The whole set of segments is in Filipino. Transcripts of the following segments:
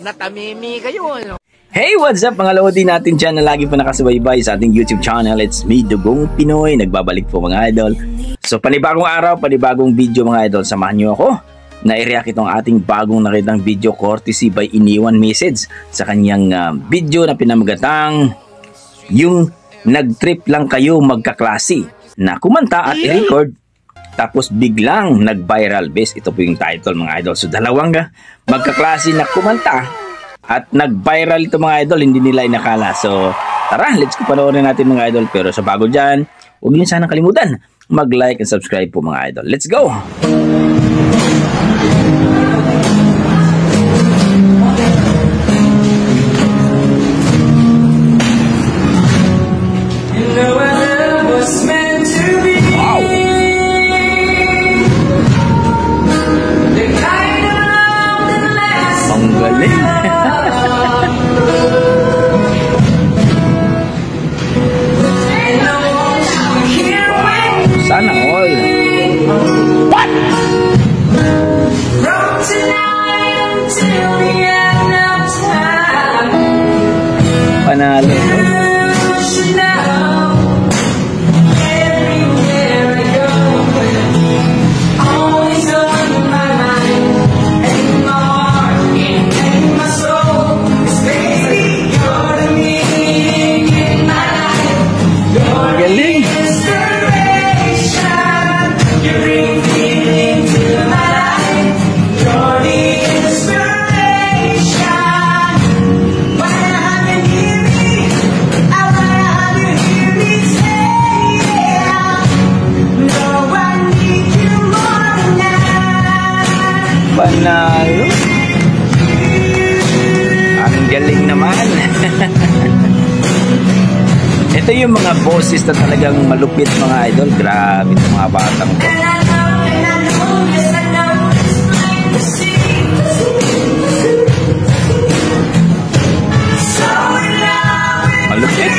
natamimi kayo. Ano? Hey, what's up mga lodi natin dyan na lagi po nakasubaybay sa ating YouTube channel. It's me, Dugong Pinoy. Nagbabalik po mga idol. So, panibagong araw, panibagong video mga idol. Samahan nyo ako na i-react itong ating bagong nakitang video courtesy by Iniwan Message sa kanyang video na pinamagatang yung nag-trip lang kayo magkaklase na kumanta at i-record tapos biglang nag-viral base. Ito po yung title mga idol. So, dalawang magkaklase na kumanta at nag-viral ito mga idol, hindi nila inakala. So, tara, let's go panoorin natin mga idol. Pero sa bago dyan, huwag niyo sana kalimutan mag-like and subscribe po mga idol. Let's go! Sana all. What? From tonight until the end of time. Panalo. Panalo. Ang galing naman. Ito yung mga boses na talagang malupit mga idol. Grabe itong mga batang ko. Malupit.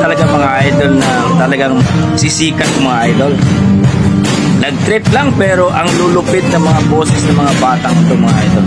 Talagang mga idol na talagang sisikat mga idol. Nag-trip lang pero ang lulupit ng mga boses ng mga batang ito mga idol.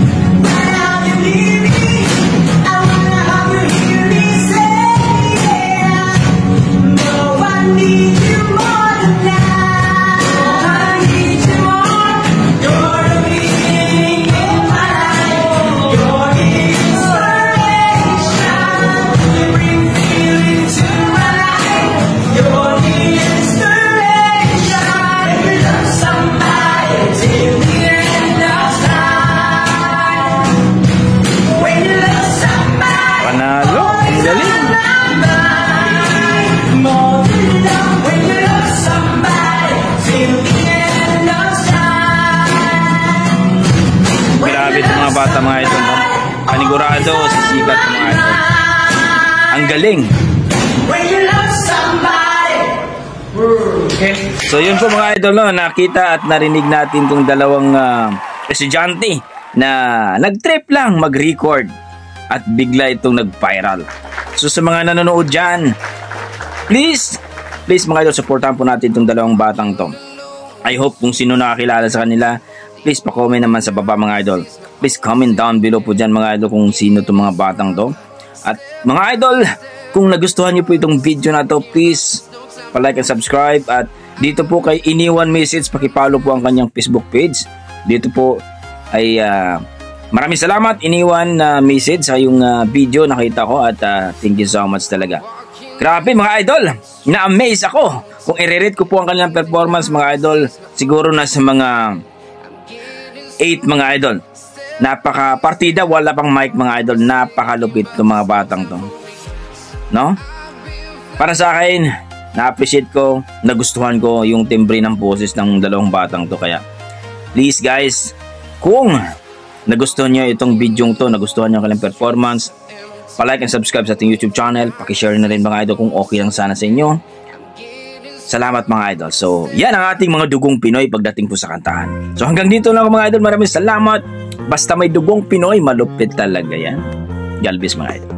Bata mga idol, no? Panigurado, sisikat mga idol. Ang galing. Okay. So yun po mga idol, no? Nakita at narinig natin itong dalawang estudyante na nag-trip lang mag-record at bigla itong nag-viral. So sa mga nanonood dyan, please mga idol, supportahan po natin itong dalawang batang to. I hope kung sino nakakilala sa kanila, please pa-comment naman sa baba mga idol. Please comment down below po dyan mga idol kung sino itong mga batang to. At mga idol, kung nagustuhan nyo po itong video na to, please pa-like and subscribe. At dito po kay Iniwan Message, pakipollow po ang kanyang Facebook page. Dito po ay Maraming salamat, iniwan na message sa yung video nakita ko at thank you so much talaga. Grabe mga idol, na-amaze ako. Kung i-rate ko po ang kanilang performance mga idol, siguro na sa mga 8 mga idol. Napaka partida, wala pang mic mga idol, napakalupit ng mga batang to. No? Para sa akin, na-appreciate ko, nagustuhan ko yung timbre ng boses ng dalawang batang to. Kaya please guys, kung nagustuhan nyo itong video to, nagustuhan nyo ang kanilang performance, palike and subscribe sa ating YouTube channel, pakishare na rin mga idol kung okay lang sana sa inyo. Salamat mga idol. So yan ang ating mga dugong Pinoy pagdating po sa kantahan. So hanggang dito lang mga idol, maraming salamat. Basta may dugong Pinoy, malupit talaga yan. Galbis mga idol.